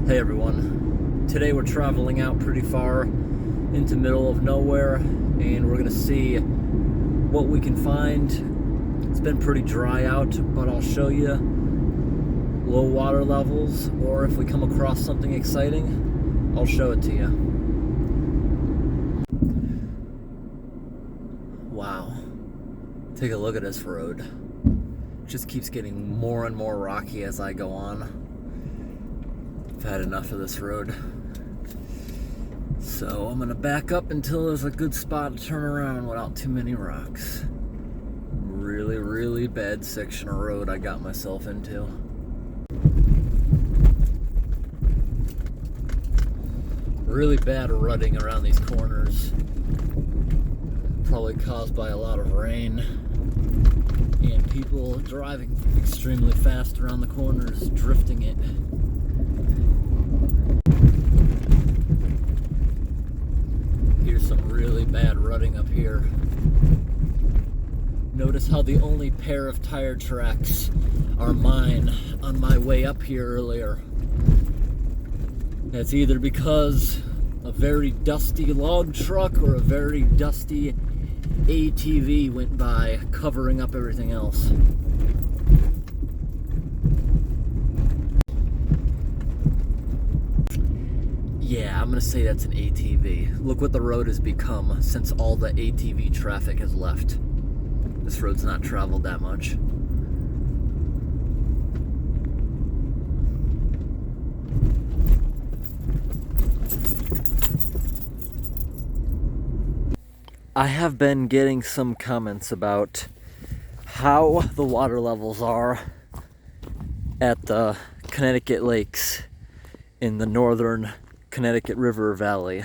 Hey everyone, today we're traveling out pretty far into middle of nowhere and we're gonna see what we can find. It's been pretty dry out, but I'll show you low water levels, or if we come across something exciting, I'll show it to you. Wow, take a look at this road. It just keeps getting more and more rocky as I go on. I've had enough of this road. So I'm gonna back up until there's a good spot to turn around without too many rocks. Really bad section of road I got myself into. Really bad rutting around these corners. Probably caused by a lot of rain and people driving extremely fast around the corners, drifting it. Here's some really bad rutting up here. Notice how the only pair of tire tracks are mine on my way up here earlier. That's either because a very dusty log truck or a very dusty ATV went by, covering up everything else. Yeah, I'm gonna say that's an ATV. Look what the road has become since all the ATV traffic has left. This road's not traveled that much. I have been getting some comments about how the water levels are at the Connecticut lakes in the northern Connecticut River Valley.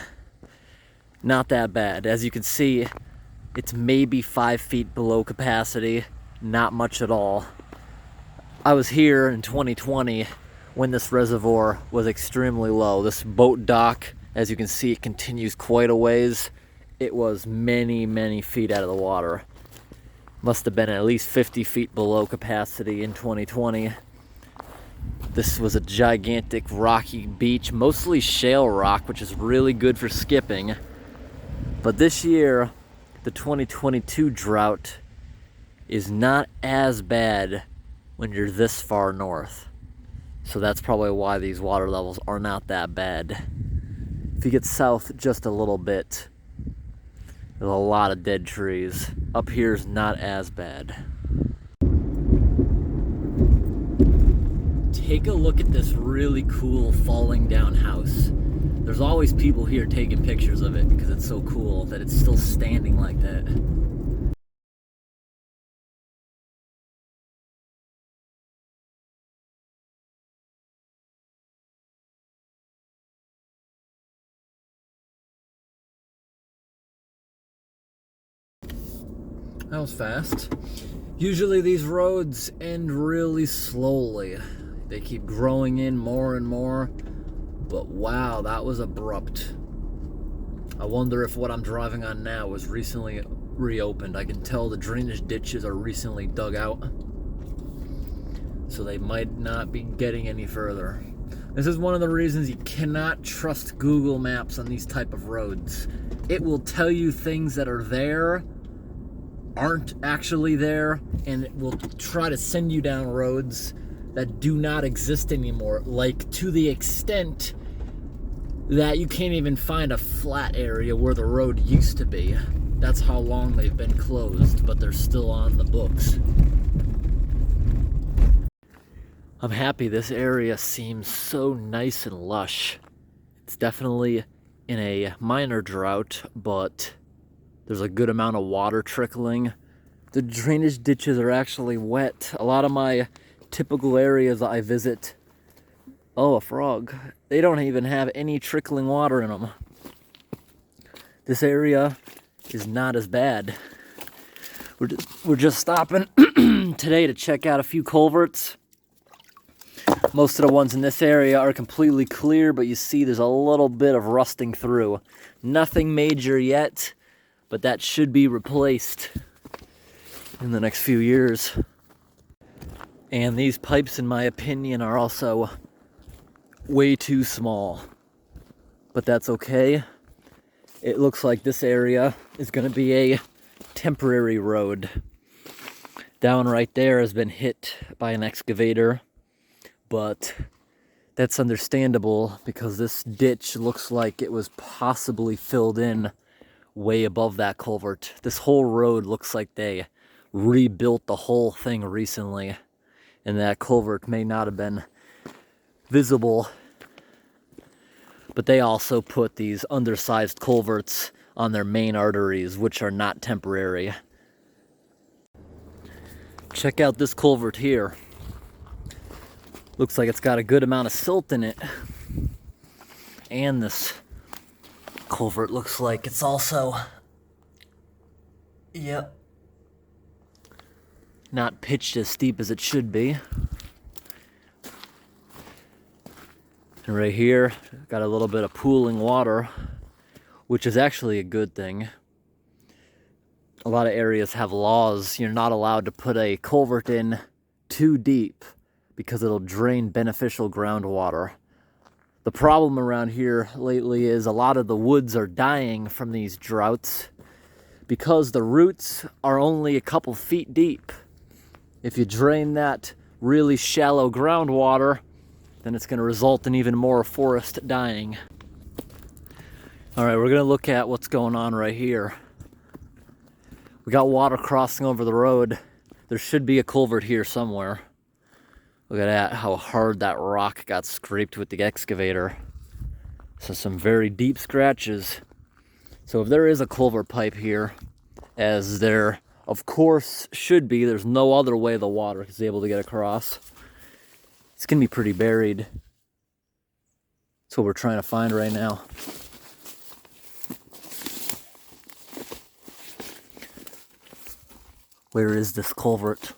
Not that bad. As you can see, it's maybe 5 feet below capacity, not much at all. I was here in 2020 when this reservoir was extremely low. This boat dock, as you can see, it continues quite a ways. It was many feet out of the water. Must have been at least 50 feet below capacity in 2020. This was a gigantic rocky beach, mostly shale rock, which is really good for skipping. But this year, the 2022 drought is not as bad when you're this far north. So that's probably why these water levels are not that bad. If you get south just a little bit, there's a lot of dead trees. Up here is not as bad. Take a look at this really cool falling down house. There's always people here taking pictures of it because it's so cool that it's still standing like that. That was fast. Usually these roads end really slowly. They keep growing in more and more. But wow, that was abrupt. I wonder if what I'm driving on now was recently reopened. I can tell the drainage ditches are recently dug out. So they might not be getting any further. This is one of the reasons you cannot trust Google Maps on these type of roads. It will tell you things that are there, aren't actually there, and it will try to send you down roads that do not exist anymore, like to the extent that you can't even find a flat area where the road used to be. That's how long they've been closed, but they're still on the books. I'm happy this area seems so nice and lush. It's definitely in a minor drought, but there's a good amount of water trickling. The drainage ditches are actually wet. A lot of my typical areas I visit, oh, a frog. They don't even have any trickling water in them. This area is not as bad. We're just stopping today to check out a few culverts. Most of the ones in this area are completely clear, but you see there's a little bit of rusting through. Nothing major yet, but that should be replaced in the next few years. And these pipes, in my opinion, are also way too small. But that's okay. It looks like this area is going to be a temporary road. Down right there has been hit by an excavator, but that's understandable because this ditch looks like it was possibly filled in way above that culvert. This whole road looks like they rebuilt the whole thing recently, and that culvert may not have been visible. But they also put these undersized culverts on their main arteries, which are not temporary. Check out this culvert here. Looks like it's got a good amount of silt in it. And this culvert looks like it's also, yep, not pitched as steep as it should be. And right here, got a little bit of pooling water, which is actually a good thing. A lot of areas have laws. You're not allowed to put a culvert in too deep because it'll drain beneficial groundwater. The problem around here lately is a lot of the woods are dying from these droughts because the roots are only a couple feet deep. If you drain that really shallow groundwater, then it's going to result in even more forest dying. All right, we're going to look at what's going on right here. We got water crossing over the road. There should be a culvert here somewhere. Look at that, how hard that rock got scraped with the excavator. So some very deep scratches. So if there is a culvert pipe here, as there of course should be, there's no other way the water is able to get across. It's gonna be pretty buried. That's what we're trying to find right now. Where is this culvert?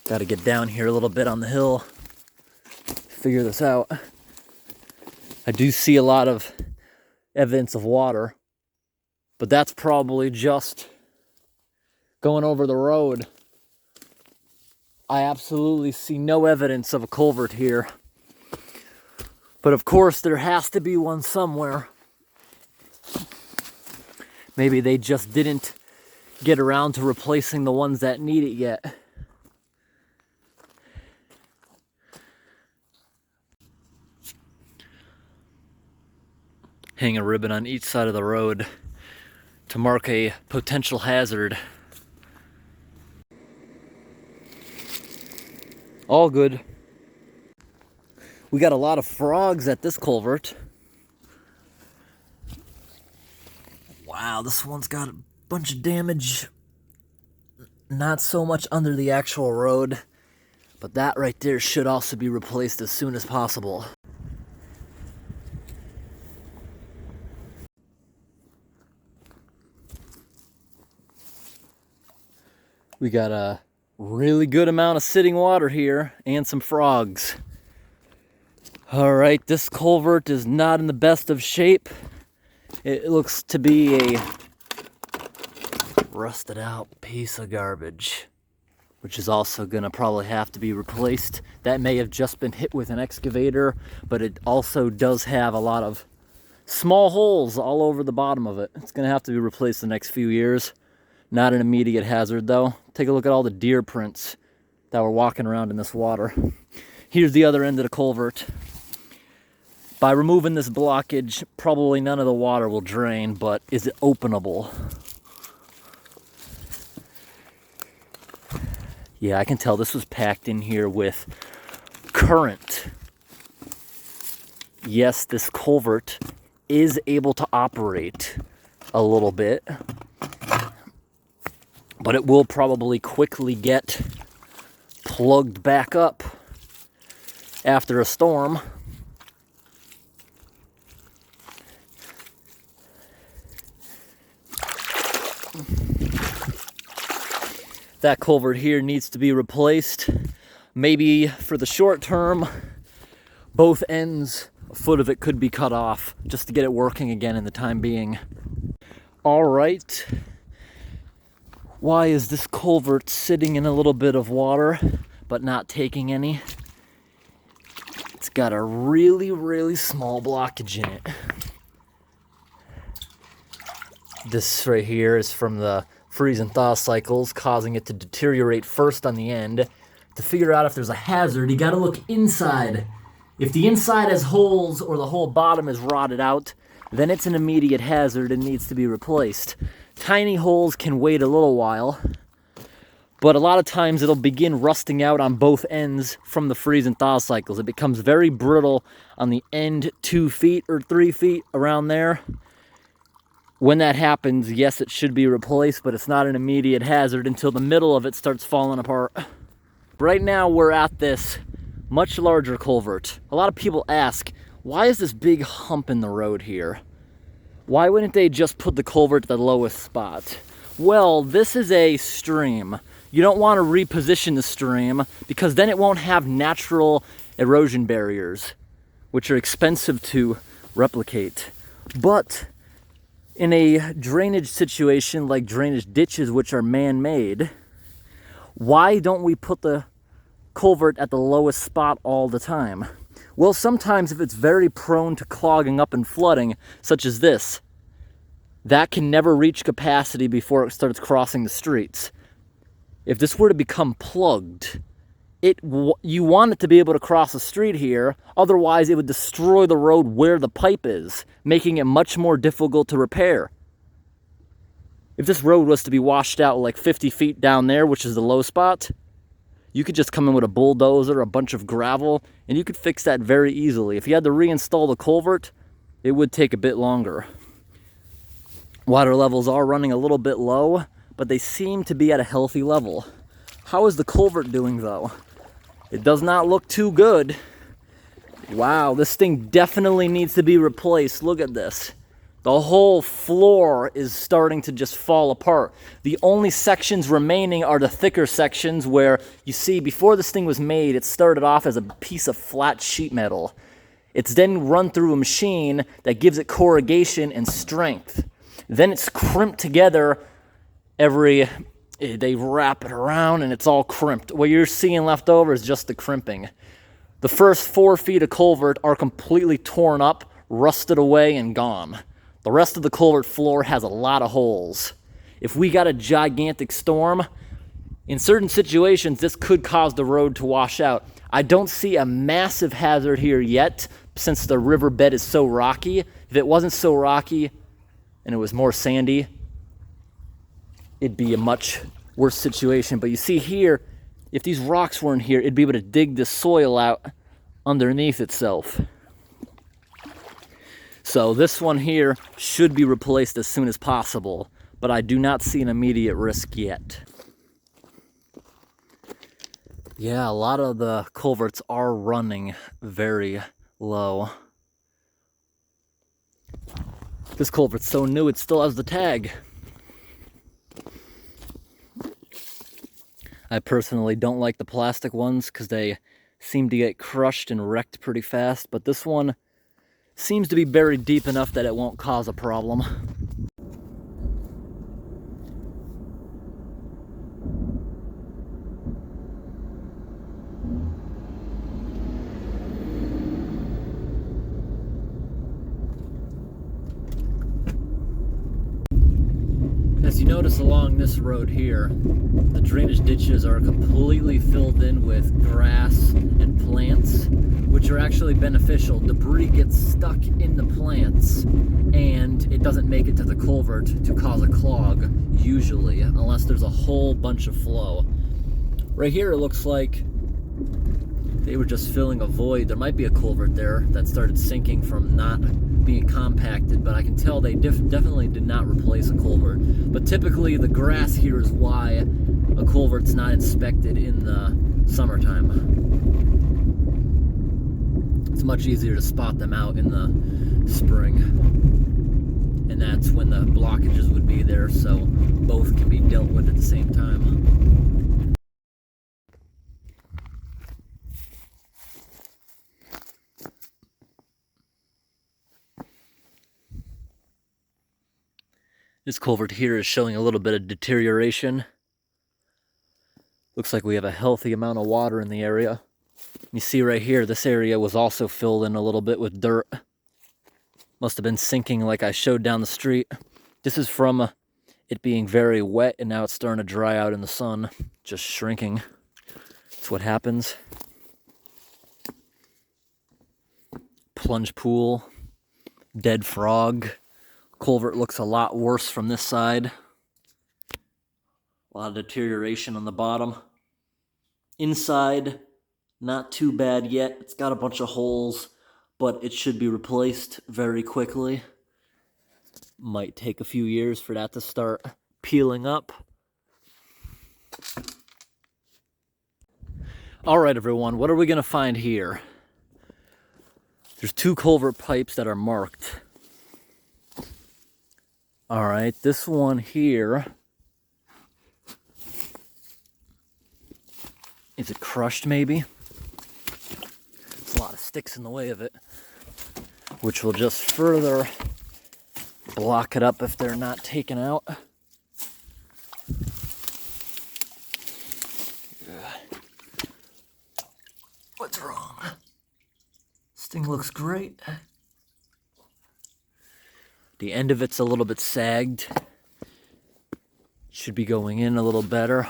Got to get down here a little bit on the hill, figure this out. I do see a lot of evidence of water, but that's probably just going over the road. I absolutely see no evidence of a culvert here. But of course, there has to be one somewhere. Maybe they just didn't get around to replacing the ones that need it yet. Hang a ribbon on each side of the road to mark a potential hazard. All good. We got a lot of frogs at this culvert. Wow, this one's got a bunch of damage. Not so much under the actual road, but that right there should also be replaced as soon as possible. We got a really good amount of sitting water here and some frogs. All right, this culvert is not in the best of shape. It looks to be a rusted out piece of garbage, which is also gonna probably have to be replaced. That may have just been hit with an excavator, but it also does have a lot of small holes all over the bottom of it. It's gonna have to be replaced the next few years. Not an immediate hazard though. Take a look at all the deer prints that were walking around in this water. Here's the other end of the culvert. By removing this blockage, probably none of the water will drain, but is it openable? Yeah, I can tell this was packed in here with current. Yes, this culvert is able to operate a little bit, but it will probably quickly get plugged back up after a storm. That culvert here needs to be replaced. Maybe for the short term, both ends, a foot of it could be cut off just to get it working again in the time being. All right. Why is this culvert sitting in a little bit of water but not taking any? It's got a really, really small blockage in it. This right here is from the freeze and thaw cycles, causing it to deteriorate first on the end. To figure out if there's a hazard, you gotta look inside. If the inside has holes or the whole bottom is rotted out, then it's an immediate hazard and needs to be replaced. Tiny holes can wait a little while, but a lot of times it'll begin rusting out on both ends from the freeze and thaw cycles. It becomes very brittle on the end 2 feet or 3 feet around there. When that happens, yes, it should be replaced, but it's not an immediate hazard until the middle of it starts falling apart. Right now we're at this much larger culvert. A lot of people ask, why is this big hump in the road here? Why wouldn't they just put the culvert at the lowest spot? Well, this is a stream. You don't want to reposition the stream because then it won't have natural erosion barriers, which are expensive to replicate. But in a drainage situation like drainage ditches, which are man-made, why don't we put the culvert at the lowest spot all the time? Well, sometimes if it's very prone to clogging up and flooding, such as this, that can never reach capacity before it starts crossing the streets. If this were to become plugged, you want it to be able to cross the street here, otherwise it would destroy the road where the pipe is, making it much more difficult to repair. If this road was to be washed out like 50 feet down there, which is the low spot, you could just come in with a bulldozer, a bunch of gravel, and you could fix that very easily. If you had to reinstall the culvert, it would take a bit longer. Water levels are running a little bit low, but they seem to be at a healthy level. How is the culvert doing though? It does not look too good. Wow, this thing definitely needs to be replaced. Look at this. The whole floor is starting to just fall apart. The only sections remaining are the thicker sections where you see before this thing was made, it started off as a piece of flat sheet metal. It's then run through a machine that gives it corrugation and strength. Then it's crimped together they wrap it around and it's all crimped. What you're seeing left over is just the crimping. The first 4 feet of culvert are completely torn up, rusted away, and gone. The rest of the culvert floor has a lot of holes. If we got a gigantic storm, in certain situations, this could cause the road to wash out. I don't see a massive hazard here yet, since the riverbed is so rocky. If it wasn't so rocky and it was more sandy, it'd be a much worse situation. But you see here, if these rocks weren't here, it'd be able to dig the soil out underneath itself. So this one here should be replaced as soon as possible, but I do not see an immediate risk yet. Yeah, a lot of the culverts are running very low. This culvert's so new, it still has the tag. I personally don't like the plastic ones because they seem to get crushed and wrecked pretty fast, but this one seems to be buried deep enough that it won't cause a problem. As you notice along this road here, the drainage ditches are completely filled in with grass and plants, which are actually beneficial. Debris gets stuck in the plants and it doesn't make it to the culvert to cause a clog, usually, unless there's a whole bunch of flow. Right here it looks like they were just filling a void. There might be a culvert there that started sinking from not being compacted, but I can tell they definitely did not replace a culvert. But typically the grass here is why a culvert's not inspected in the summertime. It's much easier to spot them out in the spring, and that's when the blockages would be there, so both can be dealt with at the same time. This culvert here is showing a little bit of deterioration. Looks like we have a healthy amount of water in the area. You see right here, this area was also filled in a little bit with dirt. Must have been sinking like I showed down the street. This is from it being very wet, and now it's starting to dry out in the sun, just shrinking. That's what happens. Plunge pool, dead frog. Culvert looks a lot worse from this side. A lot of deterioration on the bottom. Inside, not too bad yet. It's got a bunch of holes, but it should be replaced very quickly. Might take a few years for that to start peeling up. All right, everyone, what are we gonna find here? There's 2 culvert pipes that are marked. All right, this one here, is it crushed maybe? There's a lot of sticks in the way of it, which will just further block it up if they're not taken out. What's wrong? This thing looks great. The end of it's a little bit sagged. Should be going in a little better.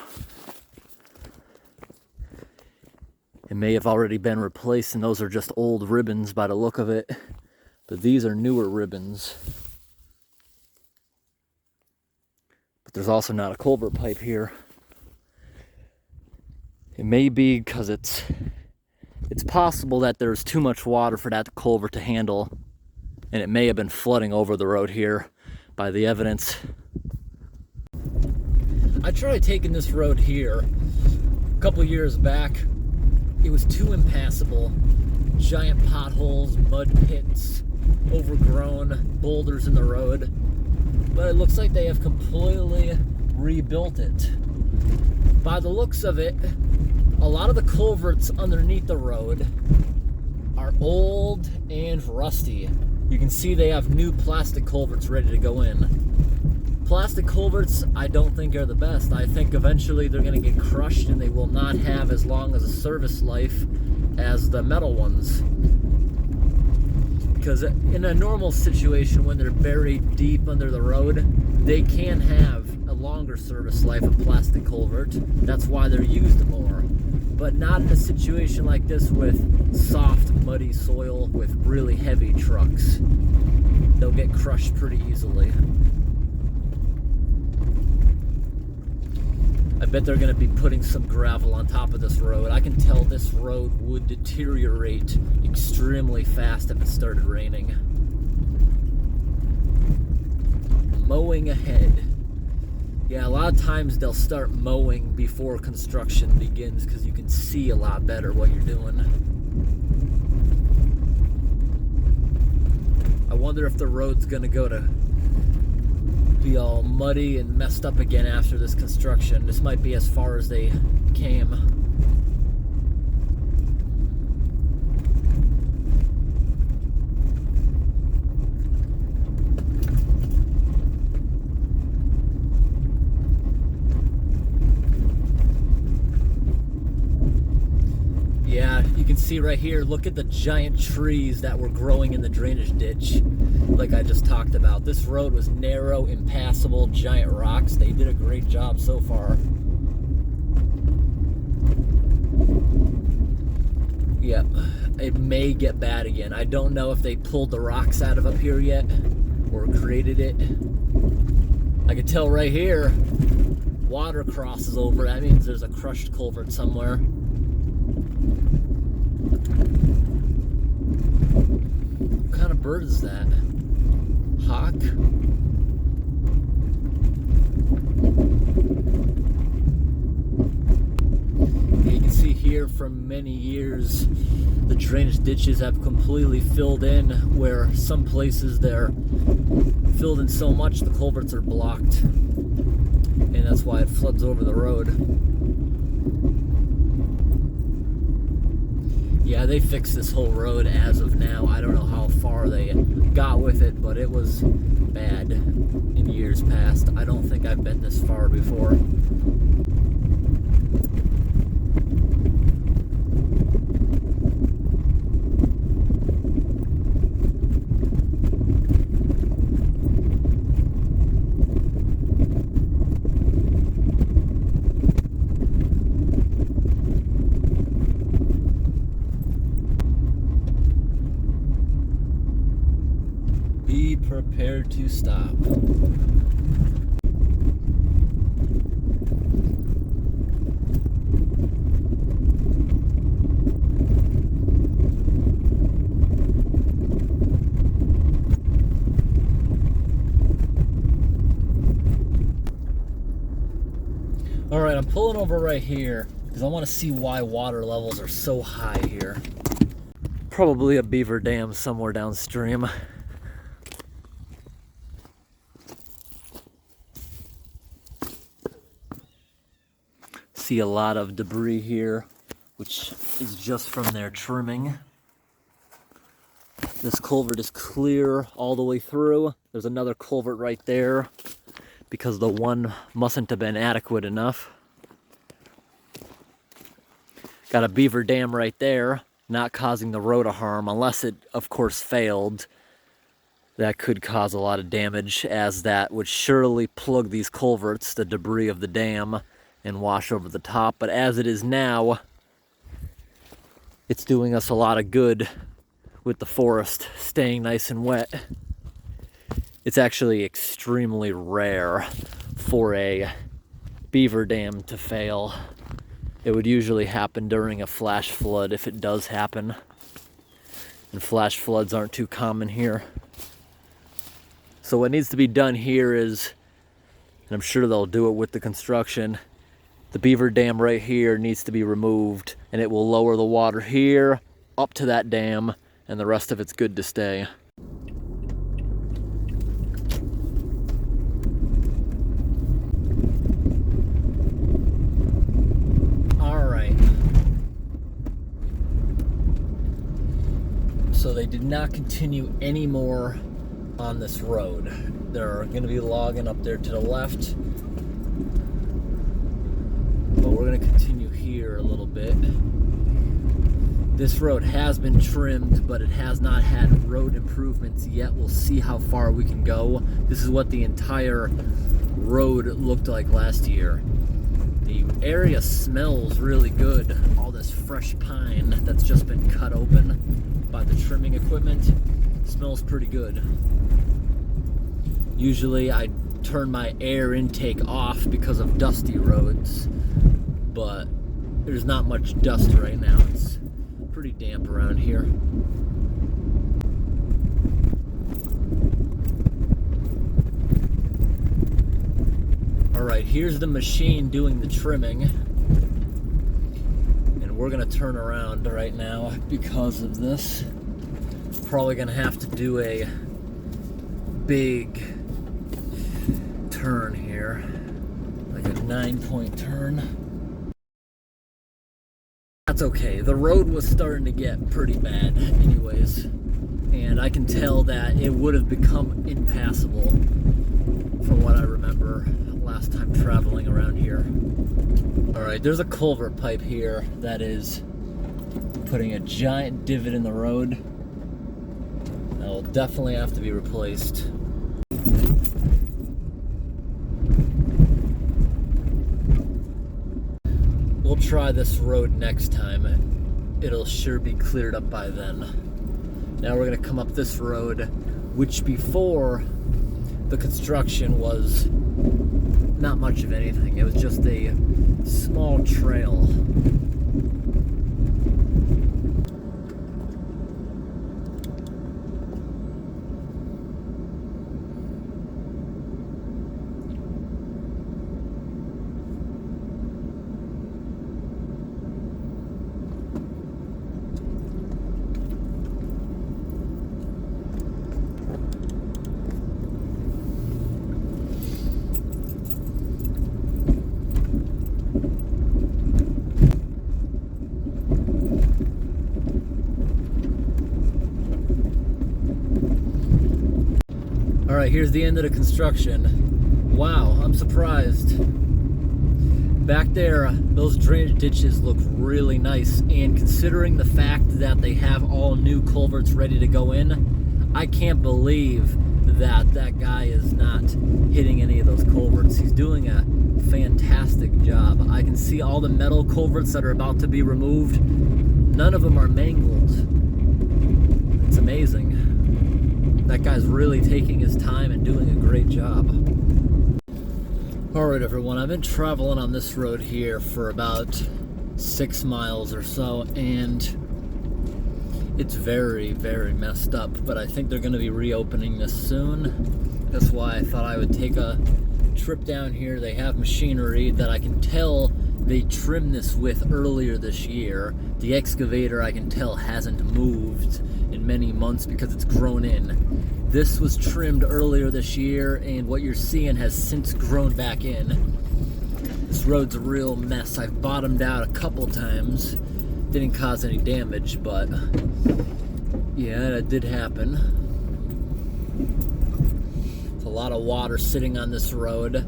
It may have already been replaced, and those are just old ribbons by the look of it. But these are newer ribbons. But there's also not a culvert pipe here. It may be because it's possible that there's too much water for that culvert to handle, and it may have been flooding over the road here by the evidence. I tried taking this road here a couple years back. It was too impassable. Giant potholes, mud pits, overgrown boulders in the road. But it looks like they have completely rebuilt it. By the looks of it, a lot of the culverts underneath the road are old and rusty. You can see they have new plastic culverts ready to go in. Plastic culverts, I don't think are the best. I think eventually they're going to get crushed and they will not have as long as a service life as the metal ones. Because in a normal situation, when they're buried deep under the road, they can have a longer service life of plastic culvert. That's why they're used more. But not in a situation like this with soft, muddy soil with really heavy trucks. They'll get crushed pretty easily. I bet they're going to be putting some gravel on top of this road. I can tell this road would deteriorate extremely fast if it started raining. Mowing ahead. Yeah, a lot of times they'll start mowing before construction begins because you can see a lot better what you're doing. I wonder if the road's going to go to be all muddy and messed up again after this construction. This might be as far as they came. Yeah, you can see right here, look at the giant trees that were growing in the drainage ditch, like I just talked about. This road was narrow, impassable, giant rocks. They did a great job so far. Yep, it may get bad again. I don't know if they pulled the rocks out of up here yet, or graded it. I can tell right here, water crosses over. That means there's a crushed culvert somewhere. What kind of bird is that? Hawk? You can see here from many years the drainage ditches have completely filled in, where some places they're filled in so much the culverts are blocked, and that's why it floods over the road. Yeah, they fixed this whole road as of now. I don't know how far they got with it, but it was bad in years past. I don't think I've been this far before. Be prepared to stop. All right, I'm pulling over right here because I want to see why water levels are so high here. Probably a beaver dam somewhere downstream. See a lot of debris here, which is just from their trimming. This culvert is clear all the way through. There's another culvert right there because the one mustn't have been adequate enough. Got a beaver dam right there, not causing the road a harm, unless it, of course, failed. That could cause a lot of damage, as that would surely plug these culverts, the debris of the dam, and wash over the top. But as it is now, it's doing us a lot of good with the forest staying nice and wet. It's actually extremely rare for a beaver dam to fail. It would usually happen during a flash flood if it does happen. And flash floods aren't too common here. So what needs to be done here is, and I'm sure they'll do it with the construction, the beaver dam right here needs to be removed, and it will lower the water here up to that dam, and the rest of it's good to stay. So they did not continue any more on this road. They're going to be logging up there to the left, but we're going to continue here a little bit. This road has been trimmed, but it has not had road improvements yet. We'll see how far we can go. This is what the entire road looked like last year. The area smells really good. All this fresh pine that's just been cut open by the trimming equipment smells pretty good. Usually I turn my air intake off because of dusty roads, but there's not much dust right now. It's pretty damp around here. All right, here's the machine doing the trimming, and we're gonna turn around right now because of this. Probably gonna have to do a big turn here, like a 9-point turn. That's okay. The road was starting to get pretty bad anyways, and I can tell that it would have become impassable from what I remember last time traveling around here. All right, there's a culvert pipe here that is putting a giant divot in the road. That will definitely have to be replaced. We'll try this road next time. It'll sure be cleared up by then. Now we're gonna come up this road, which before the construction was not much of anything. It was just a small trail. All right, here's the end of the construction. Wow, I'm surprised. Back there, those drainage ditches look really nice, and considering the fact that they have all new culverts ready to go in, I can't believe that that guy is not hitting any of those culverts. He's doing a fantastic job. I can see all the metal culverts that are about to be removed. None of them are mangled. It's amazing. That That guy's really taking his time and doing a great job. Alright everyone, I've been traveling on this road here for about 6 miles or so, and it's very, very messed up, but I think they're going to be reopening this soon. That's why I thought I would take a trip down here. They have machinery that I can tell they trimmed this with earlier this year. The excavator, I can tell, hasn't moved in many months because it's grown in. This was trimmed earlier this year, and what you're seeing has since grown back in. This road's a real mess. I've bottomed out a couple times. Didn't cause any damage, but yeah, that did happen. There's a lot of water sitting on this road,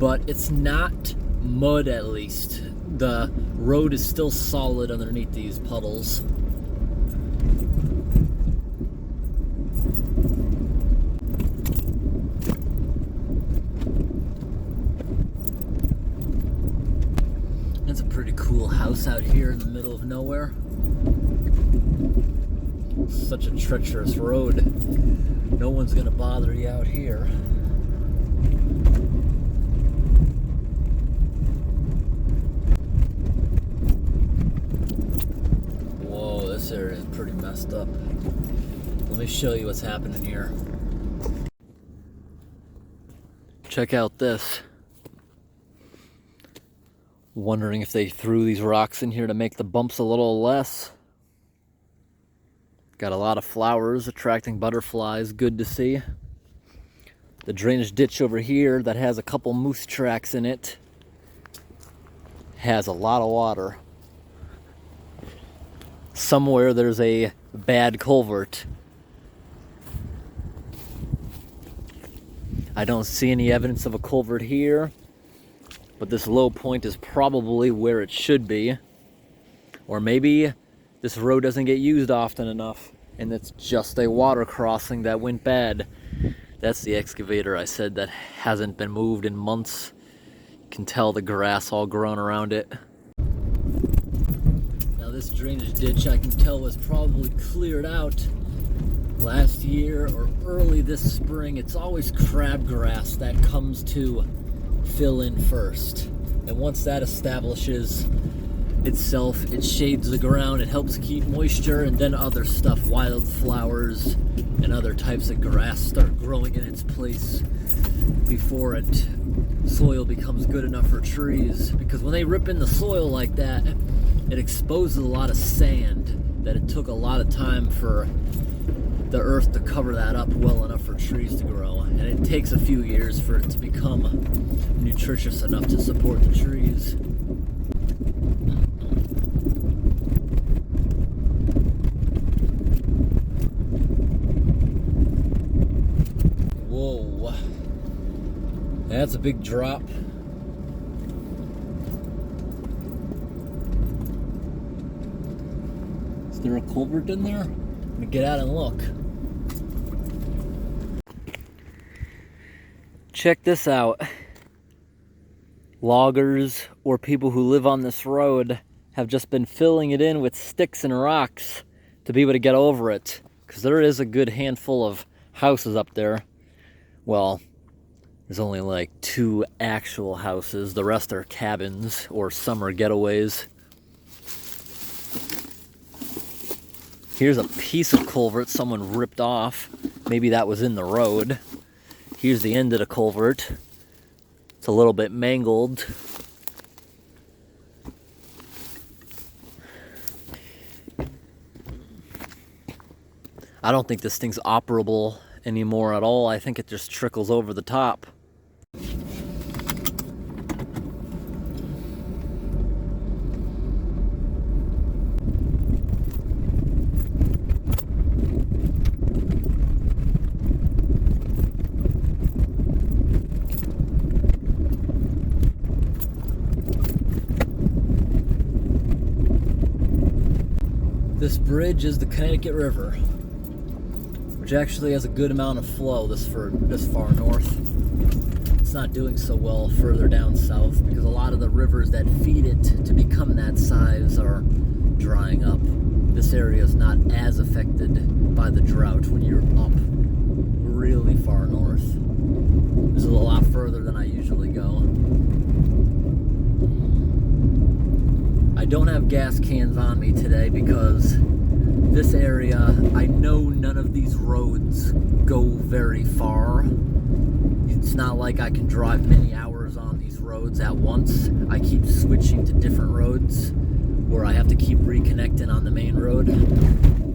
but it's not mud, at least. The road is still solid underneath these puddles. That's a pretty cool house out here in the middle of nowhere. Such a treacherous road. No one's gonna bother you out here. Whoa, this area is pretty messed up. Let me show you what's happening here. Check out this. Wondering if they threw these rocks in here to make the bumps a little less. Got a lot of flowers attracting butterflies, good to see. The drainage ditch over here that has a couple moose tracks in it has a lot of water. Somewhere there's a bad culvert. I don't see any evidence of a culvert here, but this low point is probably where it should be. Or maybe this road doesn't get used often enough, and it's just a water crossing that went bad. That's the excavator I said that hasn't been moved in months. You can tell the grass all grown around it. Now this drainage ditch I can tell was probably cleared out last year or early this spring. It's always crabgrass that comes to fill in first. And once that establishes itself, it shades the ground, it helps keep moisture, and then other stuff, wildflowers and other types of grass start growing in its place before soil becomes good enough for trees. Because when they rip in the soil like that, it exposes a lot of sand that it took a lot of time for the earth to cover that up well enough for trees to grow. And it takes a few years for it to become nutritious enough to support the trees. Whoa, that's a big drop. Is there a culvert in there? I'm gonna get out and look. Check this out. Loggers or people who live on this road have just been filling it in with sticks and rocks to be able to get over it, because there is a good handful of houses up there. Well, there's only like 2 actual houses. The rest are cabins or summer getaways. Here's a piece of culvert someone ripped off. Maybe that was in the road. Here's the end of the culvert. It's a little bit mangled. I don't think this thing's operable anymore at all. I think it just trickles over the top. This bridge is the Connecticut River, which actually has a good amount of flow this far north. It's not doing so well further down south because a lot of the rivers that feed it to become that size are drying up. This area is not as affected by the drought when you're up really far north. This is a lot further than I usually go. I don't have gas cans on me today because this area, I know none of these roads go very far. It's not like I can drive many hours on these roads at once. I keep switching to different roads where I have to keep reconnecting on the main road.